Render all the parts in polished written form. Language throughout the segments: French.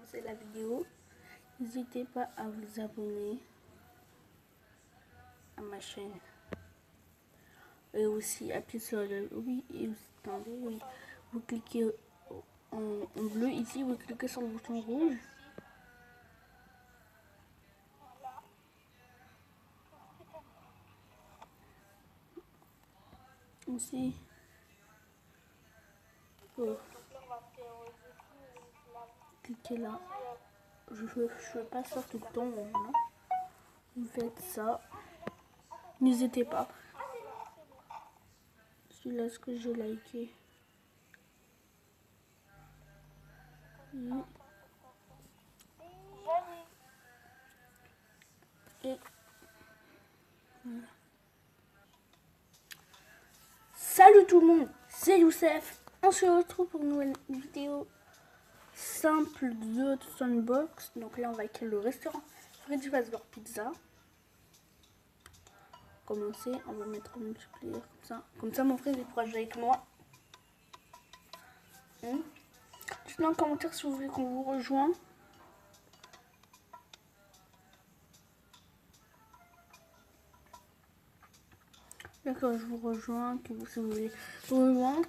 commencer la vidéo, n'hésitez pas à vous abonner à ma chaîne. Et aussi appuyer sur le oui et aussi, attendez, oui. Vous cliquez en bleu ici, vous cliquez sur le bouton rouge. Aussi pour cliquer là. Je fais pas ça tout le temps, non. Vous faites ça. N'hésitez pas. Celui-là, ce que j'ai liké. Oui. Et voilà. Salut tout le monde, c'est Youssef. On se retrouve pour une nouvelle vidéo simple de Sandbox. Donc là, on va créer le restaurant Freddy Fazbear Pizza. Commencer, on va mettre en multiplier comme ça. Comme ça, mon frère il pourra jouer avec moi. Dites-moi en commentaire si vous voulez qu'on vous rejoigne. D'accord, je vous rejoins. Si vous voulez vous rejoindre,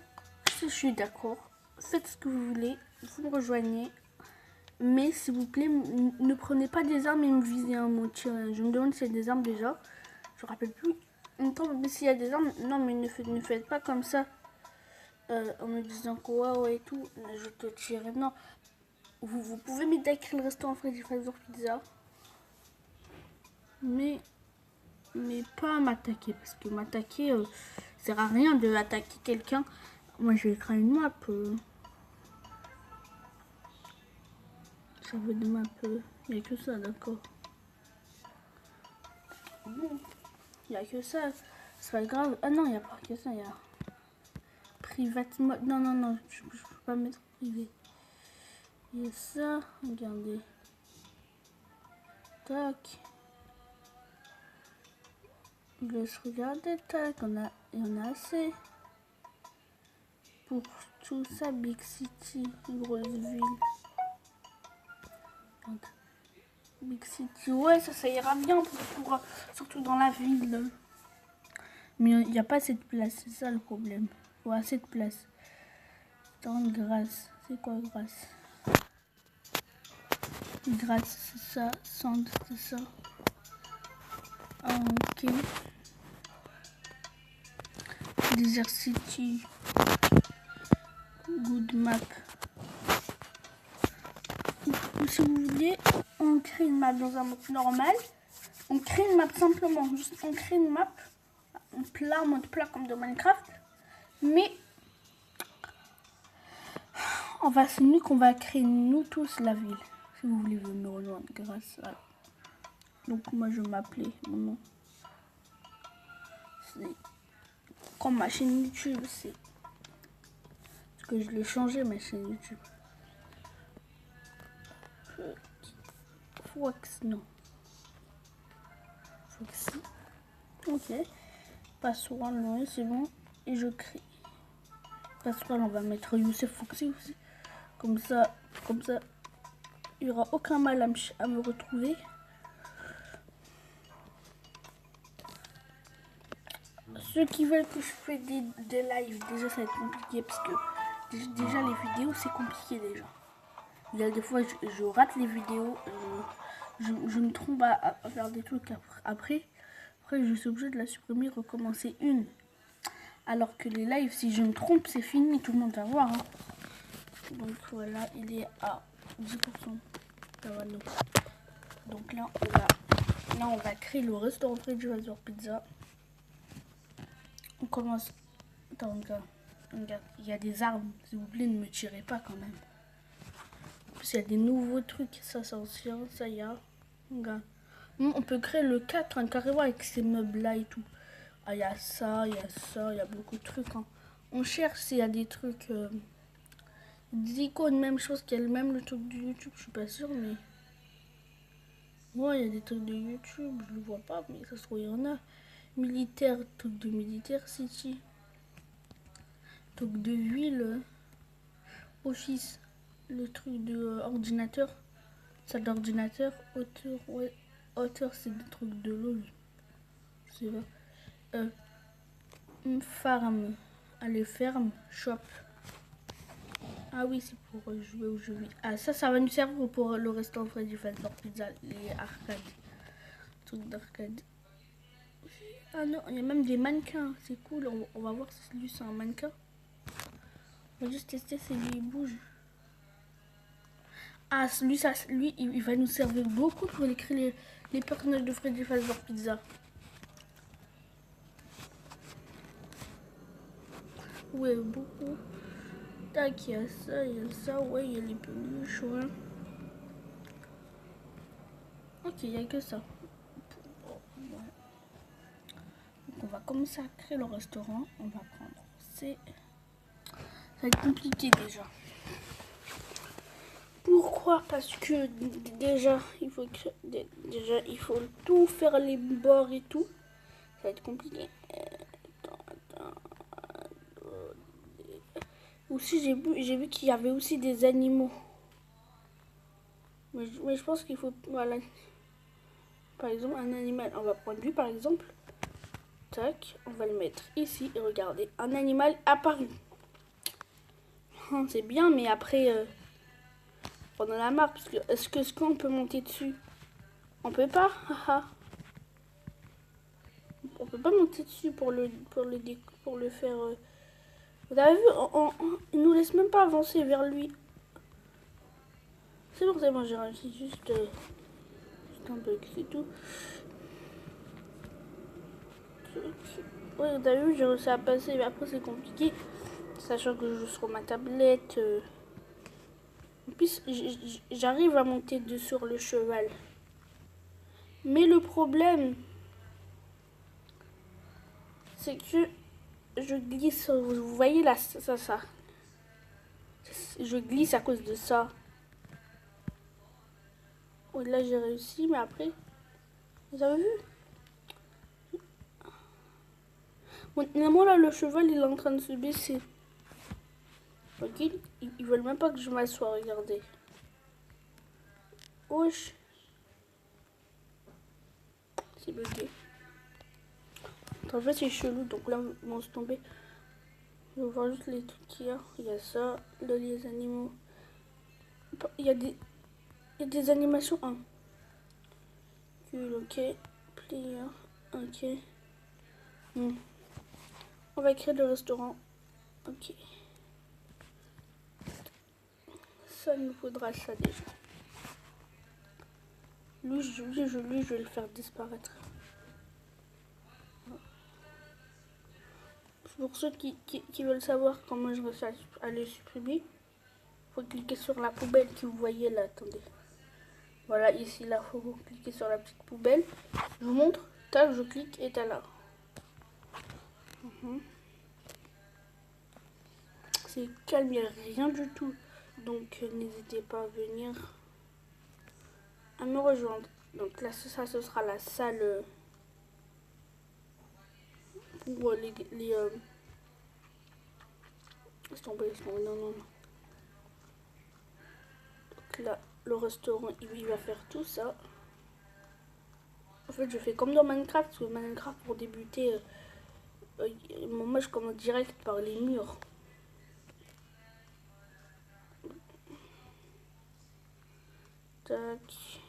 je suis d'accord. Faites ce que vous voulez, vous me rejoignez. Mais s'il vous plaît, ne prenez pas des armes et me visez un mot tir. Je me demande s'il y a des armes déjà. Je me rappelle plus. Mais s'il y a des armes, non mais ne faites pas comme ça. En me disant quoi ouais et tout. Je te tire. Non. Vous pouvez m'aider à écrire le restaurant Freddy Fazbear Pizza. Mais pas m'attaquer. Parce que m'attaquer, ça sert à rien de attaquer quelqu'un. Moi je vais créer une map. Ça veut de map. Il n'y a que ça, d'accord. Il n'y a que ça. C'est pas grave. Ah non, il n'y a pas que ça. Il y a private mode. Non, je peux pas mettre privé. Il y a ça. Regardez. Tac. Je laisse regarder. Tac. Il y en a assez. Pour tout ça, Big City, grosse ville. Big City, ouais, ça ira bien pour surtout dans la ville. Mais il n'y a pas assez de place, c'est ça le problème. Il faut assez de place. Tant de grâce. C'est quoi grâce? Grâce, c'est ça. Sand, c'est ça. Ah, ok. Desert City. Good map. Ou si vous voulez, on crée une map dans un mode normal. On crée une map simplement. Juste, on crée une map. En mode plat comme de Minecraft. Mais c'est nous qu'on va créer nous tous la ville. Si vous voulez me rejoindre grâce à... Donc moi je m'appelais, mon nom. C'est comme ma chaîne YouTube, c'est... Parce que je l'ai changé ma chaîne YouTube. Fox, non. Foxy. Ok. Passoire, non, c'est bon. Et je crée. Passoire, on va mettre Youssef Foxy aussi. Comme ça, il n'y aura aucun mal à me retrouver. Ceux qui veulent que je fasse des lives, déjà ça va être compliqué parce que déjà les vidéos c'est compliqué déjà. Il y a des fois je rate les vidéos, je me trompe à faire des trucs après je suis obligée de la supprimer, recommencer une. Alors que les lives, si je me trompe, c'est fini, tout le monde va voir. Hein. Donc voilà, il est à 10%. Ça va, donc là on va créer le restaurant Freddy Fazbear Pizza. On commence. Attends, regarde, il y a des armes. S'il vous plaît, ne me tirez pas quand même. En plus, il y a des nouveaux trucs. Ça aussi, ça y a. Regarde. On peut créer le 4 hein, carrément avec ces meubles-là et tout. Ah, il y a ça, il y a ça, il y a beaucoup de trucs. Hein. On cherche s'il y a des trucs. Des icônes, même chose qu'il y a même le truc de YouTube, je suis pas sûre, mais. Ouais, il y a des trucs de YouTube, je le vois pas, mais ça se trouve, il y en a. Militaire, truc de militaire city. Truc de ville. Office, le truc de ordinateur. salle d'ordinateur, hauteur, ouais, hauteur c'est des trucs de l'eau. C'est vrai. Farm, allez ferme, shop. Ah oui, c'est pour jouer aux jeux vidéo. Ah ça va nous servir pour le restaurant Freddy Fazbear Pizza, les arcades, trucs d'arcade. Ah non, il y a même des mannequins, c'est cool. On va voir si lui c'est un mannequin. On va juste tester si lui il bouge. Ah, lui il va nous servir beaucoup pour écrire les personnages de Freddy Fazbear Pizza. Ouais, beaucoup. Tac, il y a ça, ouais, il y a les peluches, ouais. Ok, il n'y a que ça. Ouais. Donc on va commencer à créer le restaurant. On va prendre C. Ça va être compliqué déjà. Pourquoi? Parce que déjà il faut tout faire les bords et tout. Ça va être compliqué. Aussi j'ai vu qu'il y avait aussi des animaux. Mais je pense qu'il faut, voilà. Par exemple un animal. On va prendre lui par exemple. Tac, on va le mettre ici et regardez, un animal apparu. C'est bien, mais après on en a marre parce que est-ce qu'on peut monter dessus? On peut pas. On peut pas monter dessus pour le faire. Vous avez vu, il nous laisse même pas avancer vers lui. C'est bon, j'ai réussi, juste un bug, c'est tout. Ouais, vous avez vu, j'ai réussi à passer, mais après c'est compliqué, sachant que je joue sur ma tablette. En plus, j'arrive à monter sur le cheval. Mais le problème, c'est que je glisse. Vous voyez là, ça. Je glisse à cause de ça. Oui, là j'ai réussi, mais après, vous avez vu? Bon, là, le cheval, il est en train de se baisser. Ok, ils veulent même pas que je m'assoie, regardez. Wesh. C'est bugué. En fait, c'est chelou, donc là, ils vont se tomber. Je vais voir juste les trucs qu'il y a. Il y a ça, là, les animaux. Il y a des animations 1. Ok, player, ok. On va créer le restaurant. Ok. Ça nous faudra ça déjà. Lui, je vais le faire disparaître. Pour ceux qui veulent savoir comment je réussis à le supprimer, il faut cliquer sur la poubelle que vous voyez là. Attendez. Voilà, ici, là, il faut cliquer sur la petite poubelle. Je vous montre. Tac, je clique et t'as là. C'est calme, il n'y a rien du tout. Donc, n'hésitez pas à venir à me rejoindre. Donc là, ça, ce sera la salle pour les laisse tomber, non. Donc là, le restaurant, il va faire tout ça. En fait, je fais comme dans Minecraft, parce que Minecraft, pour débuter, moi, je commence direct par les murs. Tac.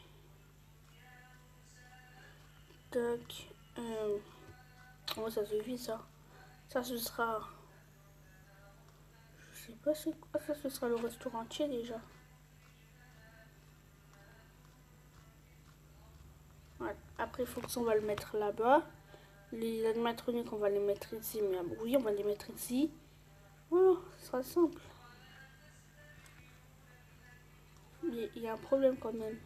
Tac. Oh, ça suffit, ça. Ça, ce sera... Je sais pas c'est quoi. Ça, ce sera le restaurant entier, déjà. Ouais. Après, il faut qu'on va le mettre là-bas. Les animatroniques, on va les mettre ici. Mais oui, on va les mettre ici. Voilà, ce sera simple. Il y a un problème quand même.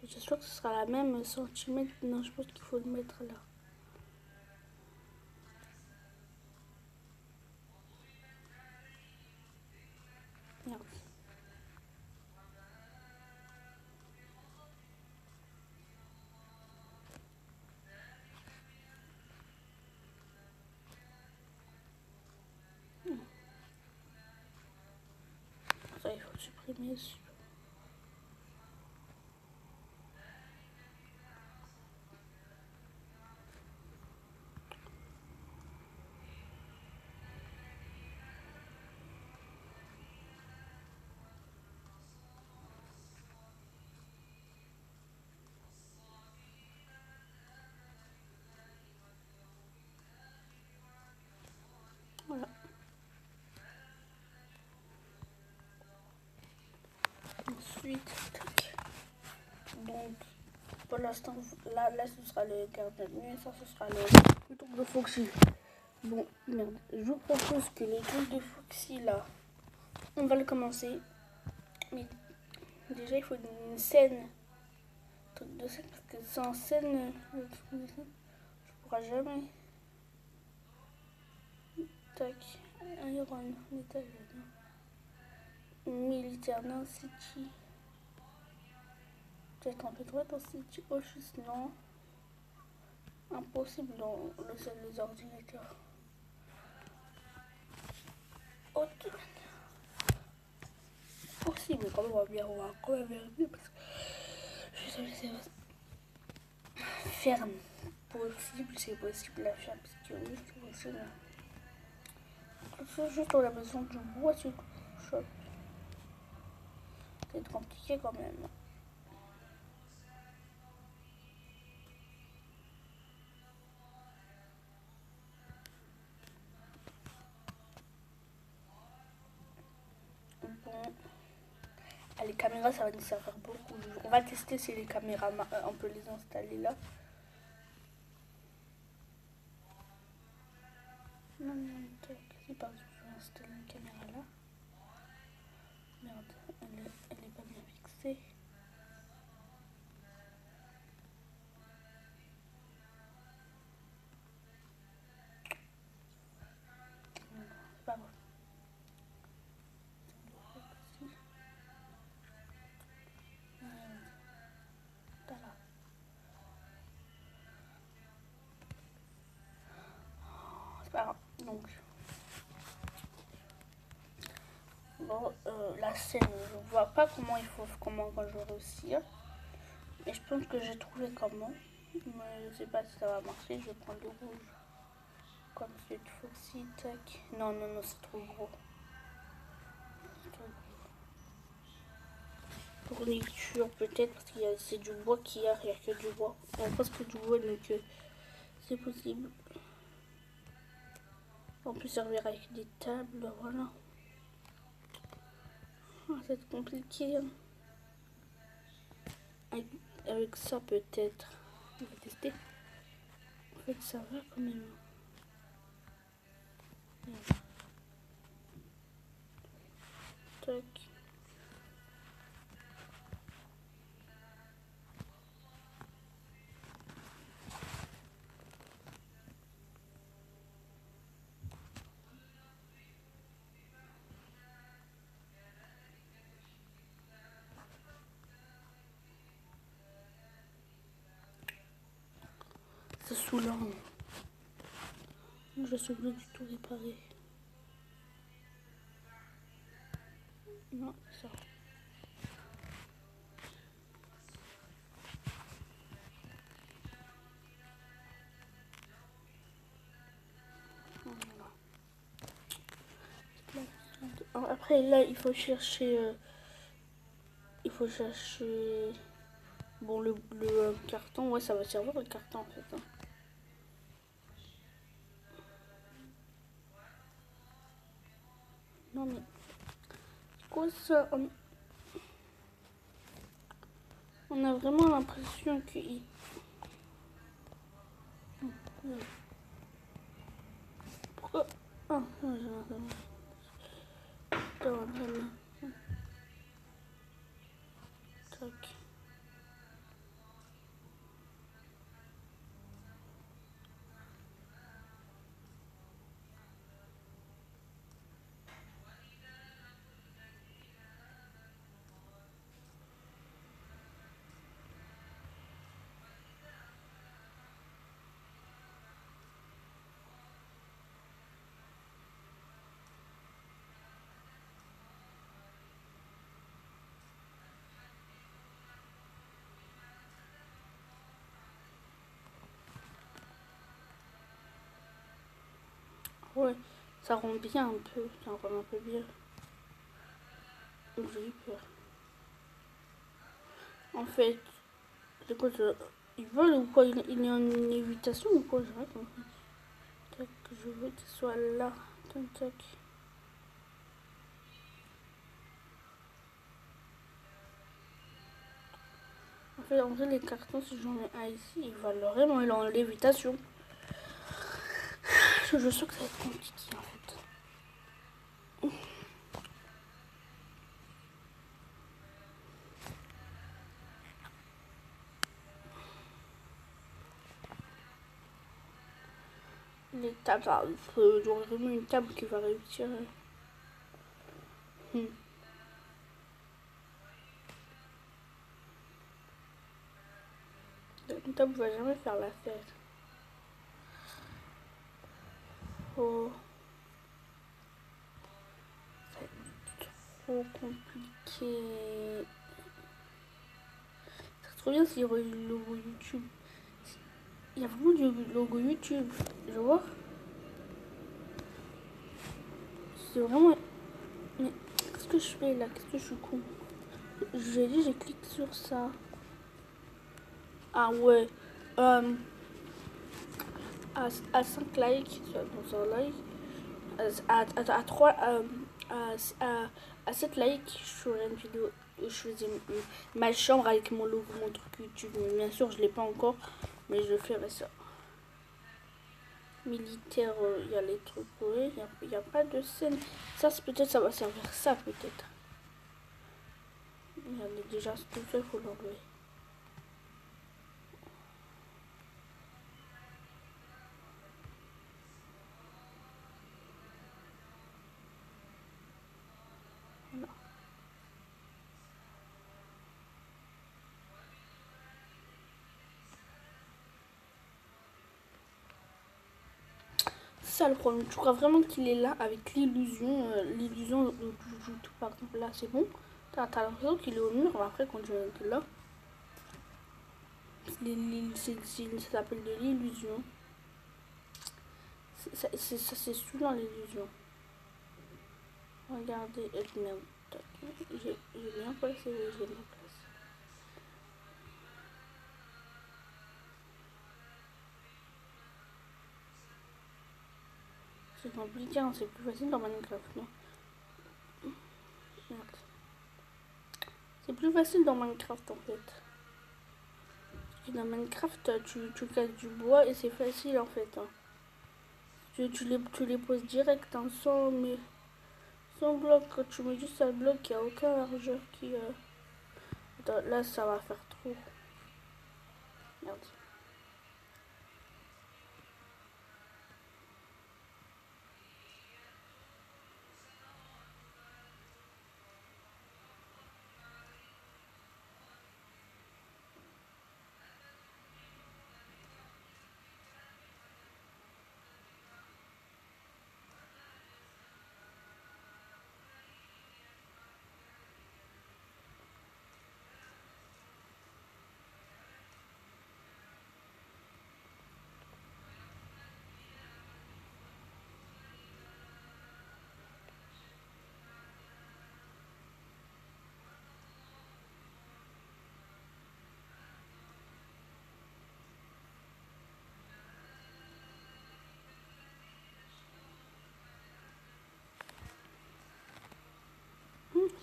J'espère que ce sera la même centimètre. Non, je pense qu'il faut le mettre là. Merde. Ça, il faut supprimer. ensuite, tac. Donc, pour l'instant, là, ce sera le gardien de nuit, ça, ce sera le truc de Foxy. Bon, merde. Je vous propose que le truc de Foxy, là, on va le commencer. Mais déjà, il faut une scène. Truc de scène, parce que sans scène, le truc de scène, je pourrai jamais. Tac. Iron, métal, militaire, non, City. Peut-être on peut trouver dans City Office, non. Impossible dans le seul des ordinateurs. Ok. Possible, quand même, on va quand même vérifier parce que je suis sûr que c'est ferme. Possible, c'est possible à faire parce que oui, c'est possible. C'est juste on a besoin du bois, c'est tout. C'est compliqué quand même. Bon. Ah, les caméras, ça va nous servir beaucoup. On va tester si les caméras, on peut les installer là. Non, non, c'est pas grave, je vais installer une caméra là. Merde, elle est pas bien fixée. Non, c'est pas grave. Voilà. C'est pas grave. Donc, bon, la scène, je vois pas comment quand je vais réussir. Mais je pense que j'ai trouvé comment. Mais je sais pas si ça va marcher. Je vais prendre le rouge. Comme c'est Foxy, tac. Non, non, non, c'est trop gros. Fourniture peut-être parce qu'il y a c'est du bois qu'il y a, il n'y a que du bois. On pense que du bois donc c'est possible. On peut servir avec des tables, voilà. Ah, ça va être compliqué. Hein. Avec ça peut-être. On va tester. En fait ça va quand même. Tac. C'est saoulant. Je suis obligée du tout réparer. Non, ça. Voilà. Après là, il faut chercher. Bon, le carton. Ouais, ça va servir le carton en fait. Hein. Non mais. Quoi ça on a vraiment l'impression qu'il. Pourquoi. Ah, tac. Ouais, ça rend bien un peu. Ça rend un peu bien. Donc j'ai eu peur. En fait, c'est quoi ça? Ils veulent ou quoi? Il est en évitation ou quoi? J'arrête en fait. Tac, je veux qu'il soit là. Tac, tac. en vrai, les cartons, si j'en ai un ici, il va vraiment, il est en lévitation. Je sens que ça va être compliqué en fait. Les tables, j'aurais vraiment une table qui va réussir. Une table va jamais faire l'affaire. Oh, ça va être trop compliqué. Ça serait trop bien s'il y aurait le logo YouTube. Il y a vraiment du logo YouTube, je vois. C'est vraiment... Mais qu'est-ce que je fais là? Qu'est-ce que je suis con? J'ai dit, j'ai cliqué sur ça. Ah ouais. À 5 likes, dans un like, à 3, à 7 likes, je ferai une vidéo où je faisais ma chambre avec mon logo, mon truc YouTube. Mais bien sûr, je l'ai pas encore, mais je ferai ça. Militaire, il y a les trucs, oui, il n'y a pas de scène. Ça, peut-être, ça va servir ça, peut-être. Regardez, déjà, tout ça, il faut l'enlever. Voilà. Ça le problème, tu crois vraiment qu'il est là avec l'illusion, l'illusion du tout par exemple là c'est bon, t'as l'impression qu'il est au mur, mais après quand tu es là, ça s'appelle de l'illusion, c'est souvent l'illusion. Regardez, merde, j'ai bien placé, j'ai bien placé. C'est compliqué, hein, c'est plus facile dans Minecraft, non? Merde. C'est plus facile dans Minecraft en fait. Parce que dans Minecraft, tu casses du bois et c'est facile en fait. Hein. Tu les poses direct hein, sans bloc. Quand tu mets juste un bloc, il n'y a aucun largeur qui... Attends, là, ça va faire trop. Merde.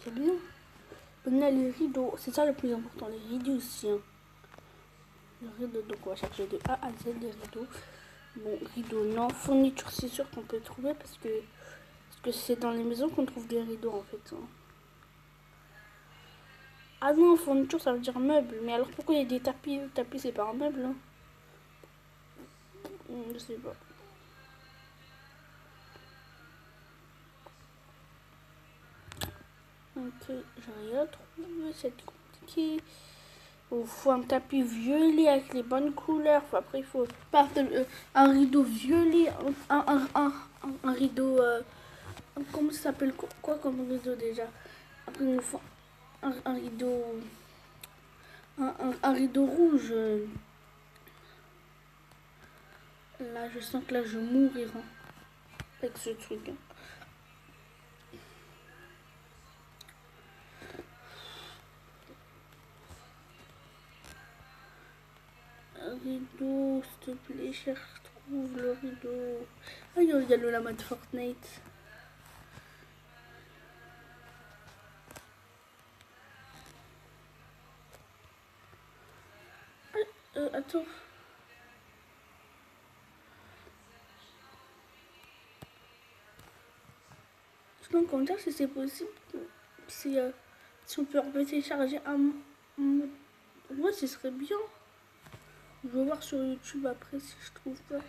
C'est bien. Maintenant, les rideaux. C'est ça le plus important, les rideaux aussi. Hein. Les rideaux, donc on va chercher de A à Z les rideaux. Bon, rideaux, non. Fourniture, c'est sûr qu'on peut trouver parce que c'est dans les maisons qu'on trouve des rideaux en fait. Hein. Ah non, fourniture, ça veut dire meuble. Mais alors pourquoi il y a des tapis? Tapis, c'est pas un meuble. Hein. Je sais pas. Ok, j'ai rien trouvé, c'est compliqué. Il faut un tapis violet avec les bonnes couleurs. Après, il faut un rideau violet, un rideau... comment ça s'appelle quoi comme rideau déjà? Après, il nous faut un rideau... Un rideau rouge. Là, je sens que là, je mourrai hein, avec ce truc. Hein. Un rideau, s'il te plaît, cherche, trouve le rideau. Ah, il y a le lama de Fortnite. Attends. Je peux me dire si c'est possible. Si on peut télécharger un mode. Ouais, ce serait bien. Je vais voir sur YouTube après si je trouve pas.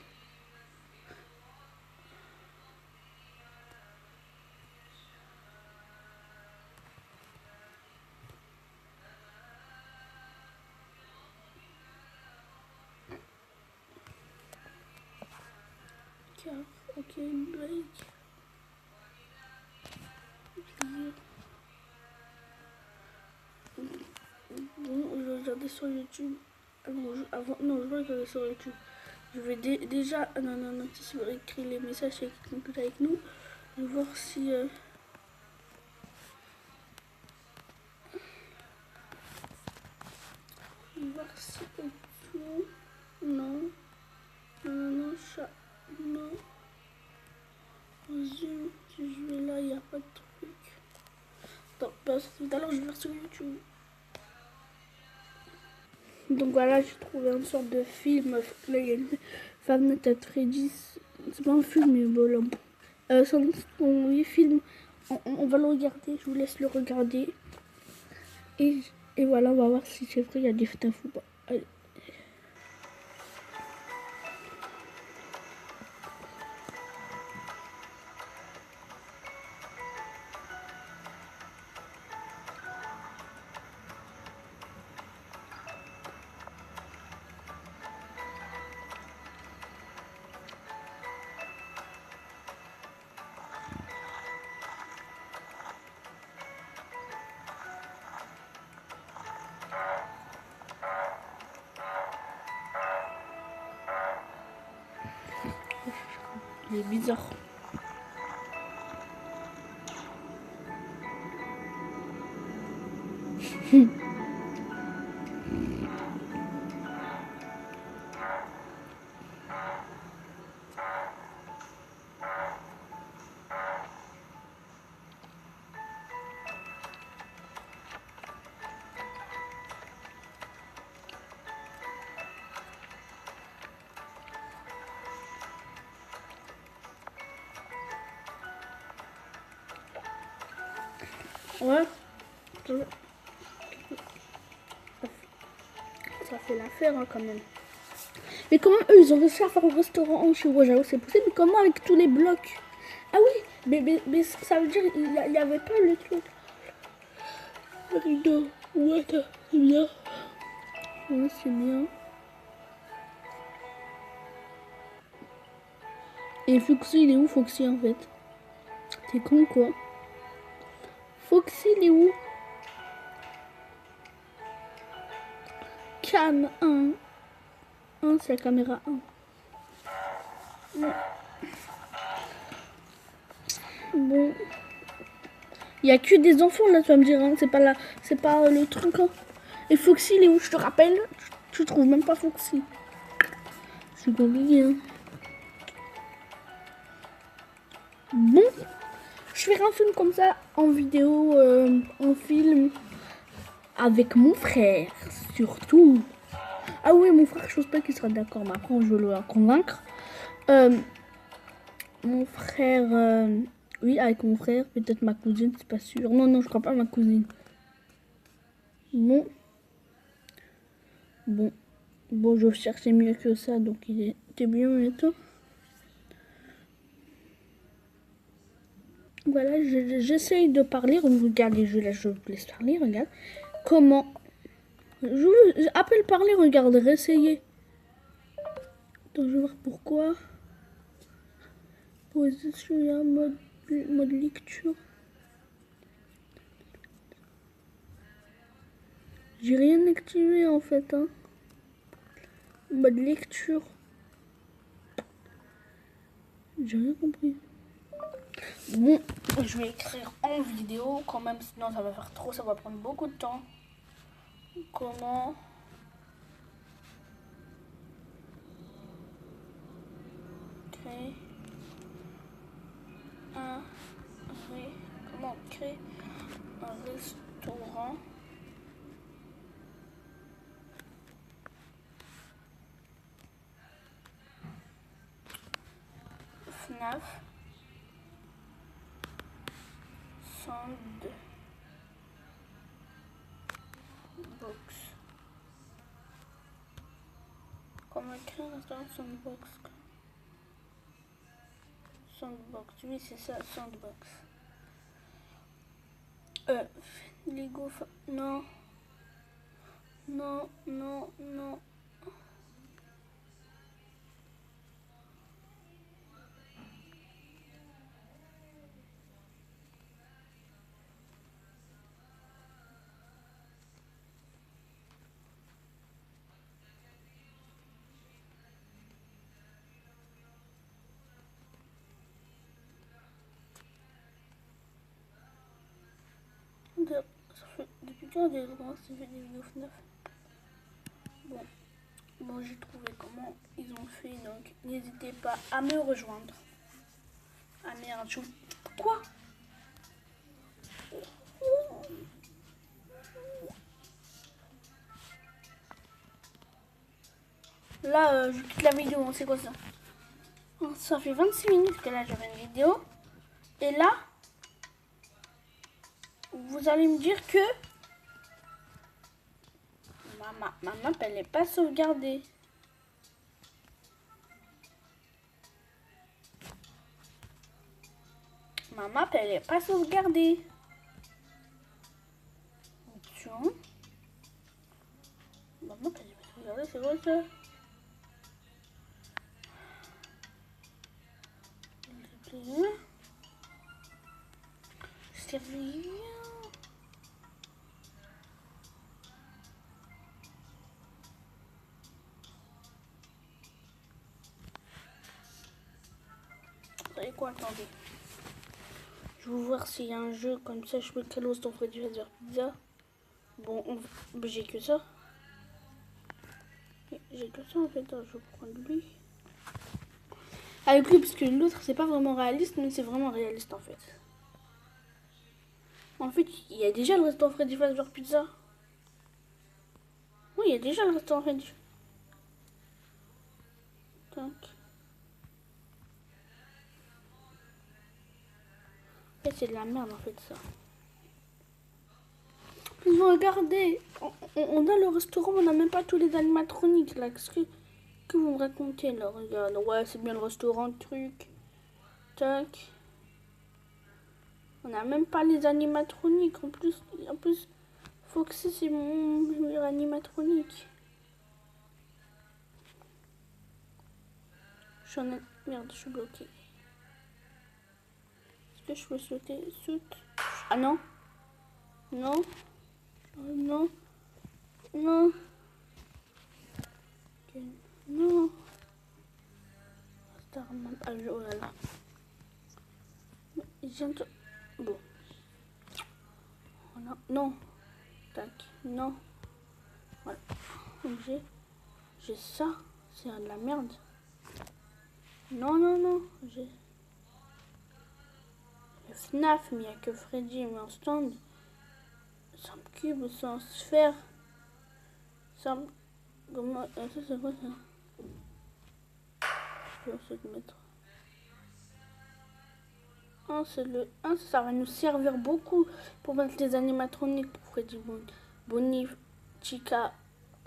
Ok, break. Bon, je vais regarder sur YouTube. Non, je vais regarder sur YouTube. Je vais déjà. Non, si on écrit les messages avec nous. Je vais voir si. Je vais voir si autour. Non. Non, chat. Non. Zoom. Si je vais là, il n'y a pas de truc. Attends, parce que tout à l'heure, je vais voir sur YouTube. Donc voilà, j'ai trouvé une sorte de film. Là, il y a une Five Nights at Freddy's. C'est pas un film, mais voilà. Oui, film. On va le regarder. Je vous laisse le regarder. Et voilà, on va voir si c'est vrai, il y a des stuff ou pas. Allez. Il est bizarre. Ouais. Ça fait l'affaire hein, quand même. Mais comment eux ils ont réussi à faire un restaurant chez Wajao? C'est possible, mais comment avec tous les blocs? Ah oui, mais ça veut dire il n'y avait pas le truc. Le rideau. Ouais, c'est bien. Ouais, c'est bien. Et Foxy, il est où Foxy en fait? T'es con quoi? Foxy, il est où? Cam 1. 1, c'est la caméra 1. Ouais. Bon. Il n'y a que des enfants là, tu vas me dire. Hein. C'est pas le truc. Hein. Et Foxy, il est où? Je te rappelle. Tu trouves même pas Foxy. C'est compliqué. Hein. Bon. Je ferai un film comme ça en vidéo, en film. Avec mon frère, surtout. Ah oui, mon frère, je pense pas qu'il sera d'accord. Mais après, je vais le convaincre. Mon frère... oui, avec mon frère. Peut-être ma cousine, c'est pas sûr. Non, je crois pas ma cousine. Bon, je cherchais mieux que ça, donc il était bien maintenant. Voilà, j'essaye de parler. Regardez, je vous laisse parler, regarde. Comment? Je appelle parler, regarde, réessayer. Attends, je vais voir pourquoi. Position, mode lecture. J'ai rien activé en fait, hein. Mode lecture. J'ai rien compris. Bon, je vais écrire en vidéo quand même, sinon ça va faire trop, ça va prendre beaucoup de temps. Comment créer comment créer un restaurant FNAF Sandbox. Comment écrire un restaurant Sandbox? Sandbox, oui c'est ça, Sandbox. Lego, non. Non, non, non. Depuis quand j'ai commencé à faire des vidéos FNAF? Bon, j'ai trouvé comment ils ont fait, donc n'hésitez pas à me rejoindre. Ah merde, quoi? Là, je quitte la vidéo, c'est quoi ça? Ça fait 26 minutes que là j'avais une vidéo. Et là, vous allez me dire que ma map elle n'est pas sauvegardée. Ma map elle n'est pas sauvegardée. Option. Ma map elle n'est pas sauvegardée, c'est quoi ça? C'est rien. Vous savez quoi, attendez. Je vais voir s'il y a un jeu comme ça. Je peux créer l'Hoston Freddy Fazbear Pizza. Bon, j'ai que ça. J'ai que ça en fait. Je vais prendre lui. Avec lui, parce que l'autre c'est pas vraiment réaliste, mais c'est vraiment réaliste en fait. En fait, il y a déjà le restaurant Freddy Fazbear Pizza. Oui, il y a déjà le restaurant Freddy. Tac. En fait, c'est de la merde en fait ça. Puis regardez, on a le restaurant, on n'a même pas tous les animatroniques là. Qu'est-ce que vous me racontez là? Regarde, ouais, c'est bien le restaurant, le truc. Tac. On n'a même pas les animatroniques. En plus, Foxy, c'est mon meilleur animatronique. Merde, je suis bloquée. Est-ce que je peux sauter? Saute. Ah non. Non. Non. Non. Non. Ah, oh là là. Bon. Voilà. Non. Tac. Non. Voilà. J'ai ça. C'est de la merde. Non, non, non. J'ai le FNAF, mais il n'y a que Freddy, mais en stand. Sans cube, sans sphère. Sans... Comment... ça, c'est quoi ça? Je vais essayer de mettre... Ah, c'est le 1, ça va nous servir beaucoup pour mettre les animatroniques pour Freddy, Bonnie, Chica,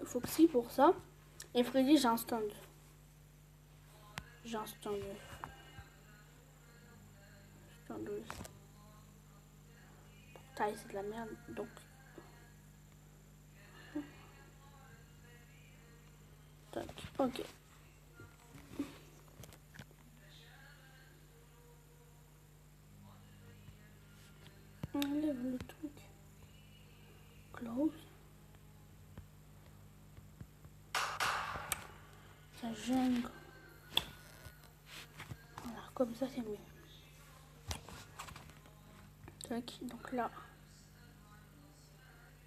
Foxy pour ça. Et Freddy, j'ai un stand. J'ai un stand. Stand aussi. Taille, c'est de la merde, donc... Tac, ok. On enlève le truc. Close. Ça gêne. Voilà, comme ça c'est mieux. Tac, donc là.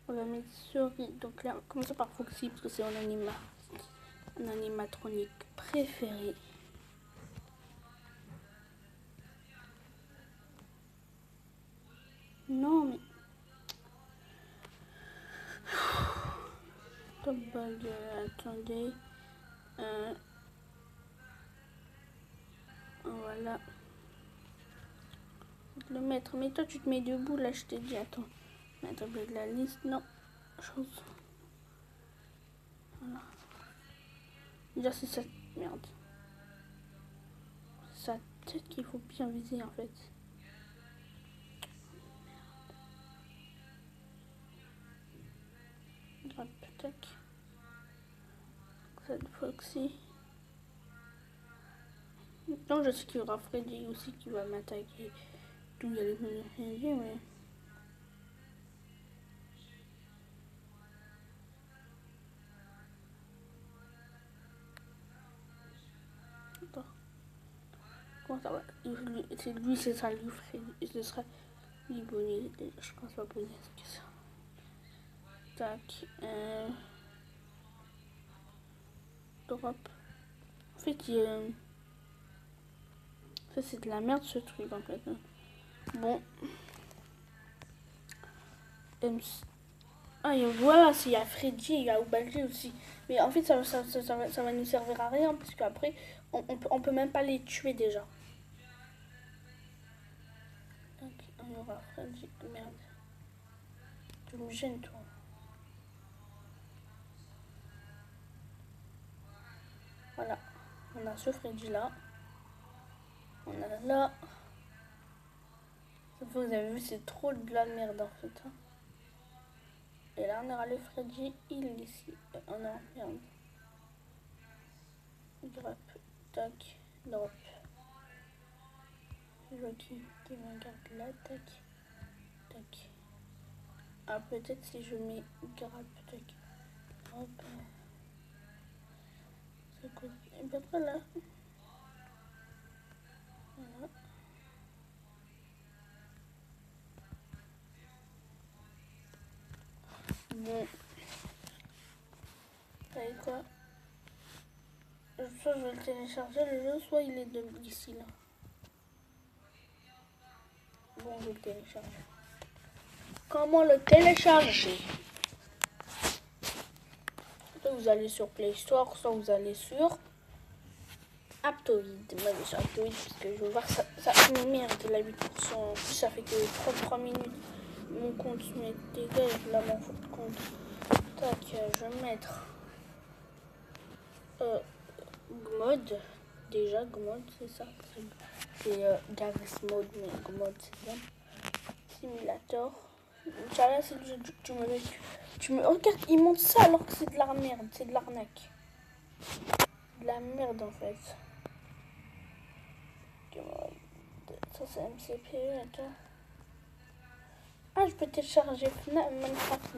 On va mettre souris. Donc là, on commence par Foxy parce que c'est mon animatronique préféré. Non mais... Top bug, attendez. On va Voilà. Le mettre. Mais toi, tu te mets debout, là, je t'ai dit. Attends. Mettre de la liste. Non. Chose. Voilà. Déjà, c'est cette merde. C'est sa tête qu'il faut bien viser, en fait. Hop, tac. Cette Foxy. Non, je sais qu'il y aura Freddy aussi qui va m'attaquer. Tout y aller Freddy, mais... Attends. Comment ça va? C'est lui, c'est ça, lui, Freddy. Ce sera lui, Bonnie. Je pense pas Bonnie, c'est que ça. Tac. Drop. En fait, ça, c'est de la merde, ce truc, en fait. Bon. Ah, et voilà, il y a Freddy, il y a Ubaldi aussi. Mais en fait, ça va nous servir à rien, parce qu'après, on peut même pas les tuer déjà. Donc, on aura Freddy. Merde. Tu me gênes, toi. Voilà. On a ce Freddy là. On a là. Vous avez vu, c'est trop de la merde en fait. Et là, on aura le Freddy, il est ici. Oh non, merde. Drop. Tac. Drop. Je vois qui me regarde là. Tac. Tac. Ah, peut-être si je mets grab. Tac. Hop. C'est quoi? Et puis après là. Voilà. Bon. Vous savez quoi? Soit je vais le télécharger le jeu, soit il est ici là. Bon, je vais le télécharger. Comment le télécharger? Soit vous allez sur Play Store, soit vous allez sur Aptoid. Moi, je vais sur Aptoid parce que je veux voir ça merde, la 8%. En plus, ça fait que 33 minutes. Mon compte mais dégage là, mon compte. Tac, je vais mettre Gmod. Déjà, Gmod, c'est ça. C'est Garry's Mode, mais Gmod, c'est bien. Simulator. Là, c'est le jeu, tu me regarde, il monte ça alors que c'est de la merde, c'est de l'arnaque. De la merde en fait. Ça c'est MCP, attends. Ah, je peux télécharger Minecraft.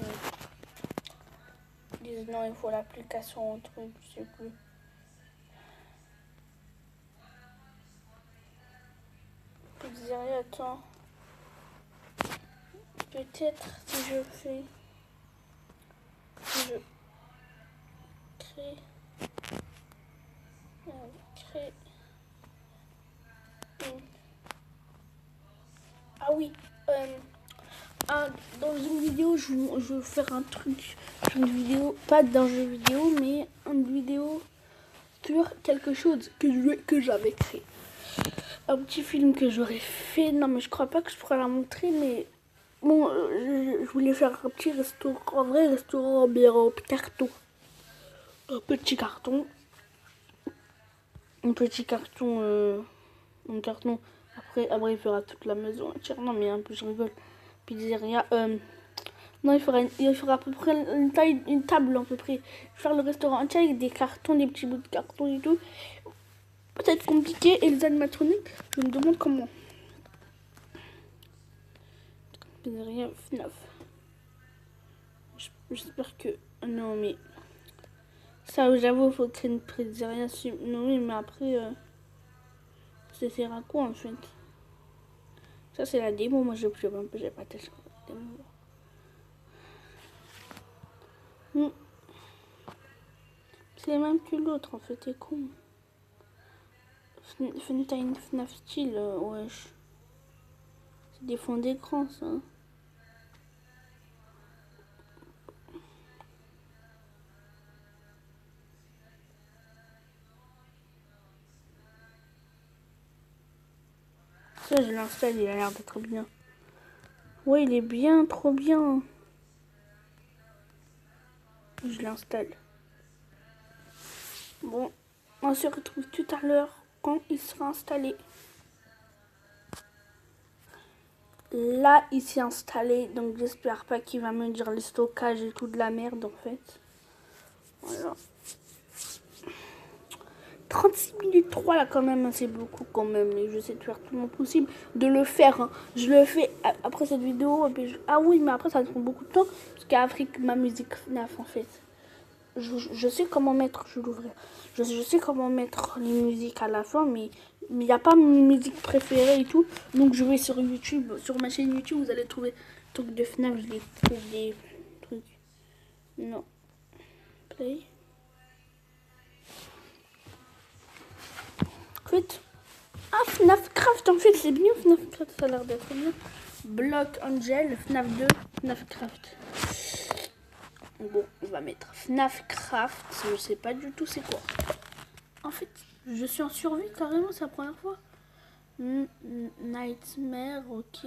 Ils disent non, il faut l'application au truc, je sais plus. Pizzeria, attends. Peut-être si je fais. Si je crée. Crée. Ah oui. Dans une vidéo, je veux faire un truc. Une vidéo, pas d'un jeu vidéo, mais une vidéo sur quelque chose que j'avais créé. Un petit film que j'aurais fait. Non, mais je crois pas que je pourrais la montrer, mais bon, je voulais faire un petit restaurant, un vrai restaurant, mais en carton. Un petit carton. Un petit carton. Un carton. Après, il fera toute la maison entière. Non, mais un peu, je rigole. Pizzeria. Non, il fera à peu près une table à peu près. Faire le restaurant entier avec des cartons, des petits bouts de carton et tout. Peut-être compliqué. Et les animatroniques, je me demande comment. Pizzeria FNAF. J'espère que... Non, mais... Ça, j'avoue, il faut créer une pizzeria. Non, mais après... ça sert à quoi, en fait? Ça, c'est la démo. Moi, j'ai pas testé la démo. C'est même que l'autre, en fait, c'est con. T'as une FNAF style, wesh. C'est des fonds d'écran, ça. Ça, je l'installe, il a l'air d'être bien. Ouais, il est bien, trop bien. Je l'installe. Bon, on se retrouve tout à l'heure quand il sera installé. Là, il s'est installé, donc j'espère pas qu'il va me dire le stockage et tout de la merde en fait. Voilà. 36 minutes 3 là quand même, c'est beaucoup quand même. Et je sais faire tout mon possible de le faire. Hein. Je le fais après cette vidéo. Et puis ah oui, mais après ça prend beaucoup de temps. Parce qu'après ma musique FNAF en fait. Je sais comment mettre, je l'ouvrir. Je sais comment mettre les musiques à la fin, mais il n'y a pas une musique préférée et tout. Donc je vais sur YouTube, sur ma chaîne YouTube, vous allez trouver le truc de FNAF, je les trouve des trucs. Non. Play. En fait, FNAF Craft, en fait, c'est bien FNAF Craft, ça a l'air d'être bien. Block Angel, FNAF 2, FNAF Craft. Bon, on va mettre FNAF Craft, je sais pas du tout c'est quoi. En fait, je suis en survie carrément, c'est la première fois. Nightmare, ok.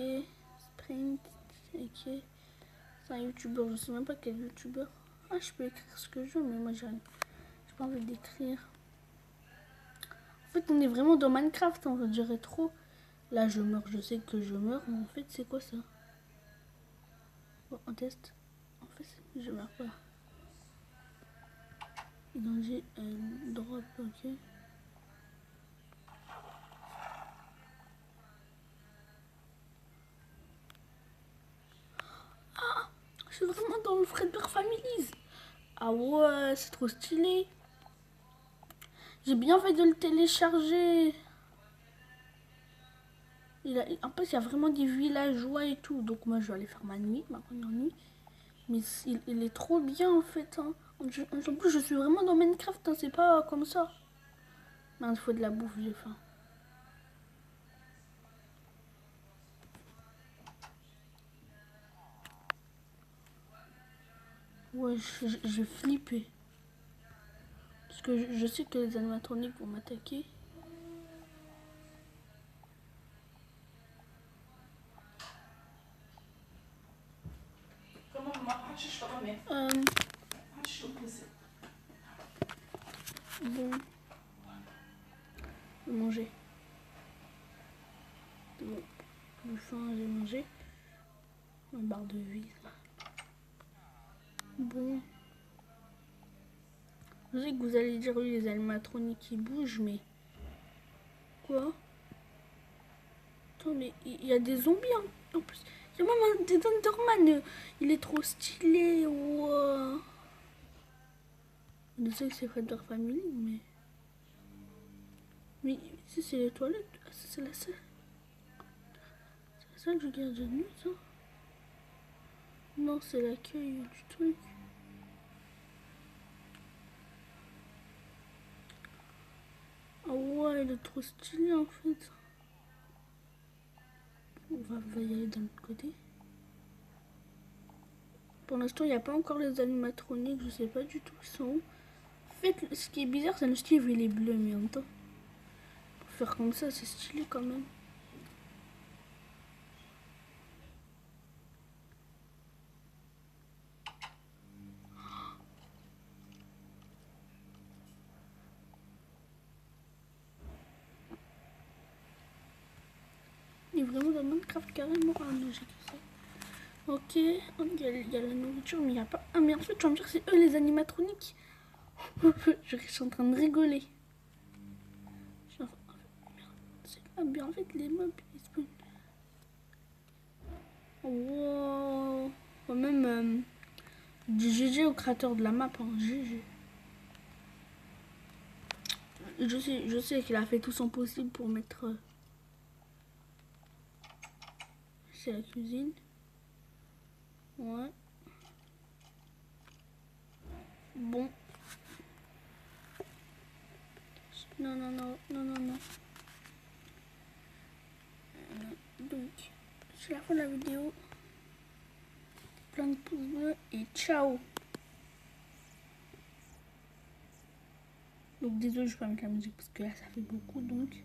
Sprint, ok. C'est un youtubeur, je sais même pas quel youtubeur. Ah, je peux écrire ce que je veux, mais moi j'ai pas envie d'écrire. En fait, on est vraiment dans Minecraft, on dirait trop. Là, je meurs, je sais que je meurs, mais en fait, c'est quoi ça? Bon, on teste. En fait, je meurs pas. Danger, drop, ok. Ah, je suis vraiment dans le Fredbear Families. Ah ouais, c'est trop stylé. J'ai bien fait de le télécharger. En plus, il y a vraiment des villageois et tout. Donc moi, je vais aller faire ma nuit, ma première nuit. Mais il est trop bien en fait. Hein. En plus, je suis vraiment dans Minecraft. Hein. C'est pas comme ça. Mais il faut de la bouffe, j'ai faim. Ouais, je flippé. Parce que je sais que les animatroniques vont m'attaquer. Bon. Manger. Bon. J'ai faim, j'ai mangé. Un barre de vie. Bon. Je sais que vous allez dire oui, les animatroniques qui bougent, mais... Quoi? Attends, mais il y a des zombies hein. En plus. Il y a même des Enderman. Il est trop stylé. Wow. Je sais que c'est Fredbear Family, mais... Mais si c'est les toilettes, c'est la salle. C'est la salle du gardien de nuit, ça? Non, c'est l'accueil du truc. Ah ouais, il est trop stylé en fait. On va y aller d'un autre côté. Pour l'instant, il n'y a pas encore les animatroniques, je sais pas du tout où ils sont où. En fait, ce qui est bizarre, c'est le Steve, il est bleu, mais en même temps, pour faire comme ça, c'est stylé quand même. Il est vraiment dans Minecraft carrément. Ah non, j'ai tout ça. Ok, il y a la nourriture, mais il n'y a pas... Ah, mais en fait, tu vas me dire que c'est eux les animatroniques. Je suis en train de rigoler. Ah, bien en fait, les mobs, ils spawnent. Wow. Même du GG au créateur de la map, hein. GG. Je sais qu'il a fait tout son possible pour mettre... C'est la cuisine. Ouais. Bon. Non, non, non, non, non, non. Donc, c'est la fin de la vidéo. Plein de pouces bleus et ciao. Donc désolé, je vais pas mettre la musique parce que là ça fait beaucoup donc.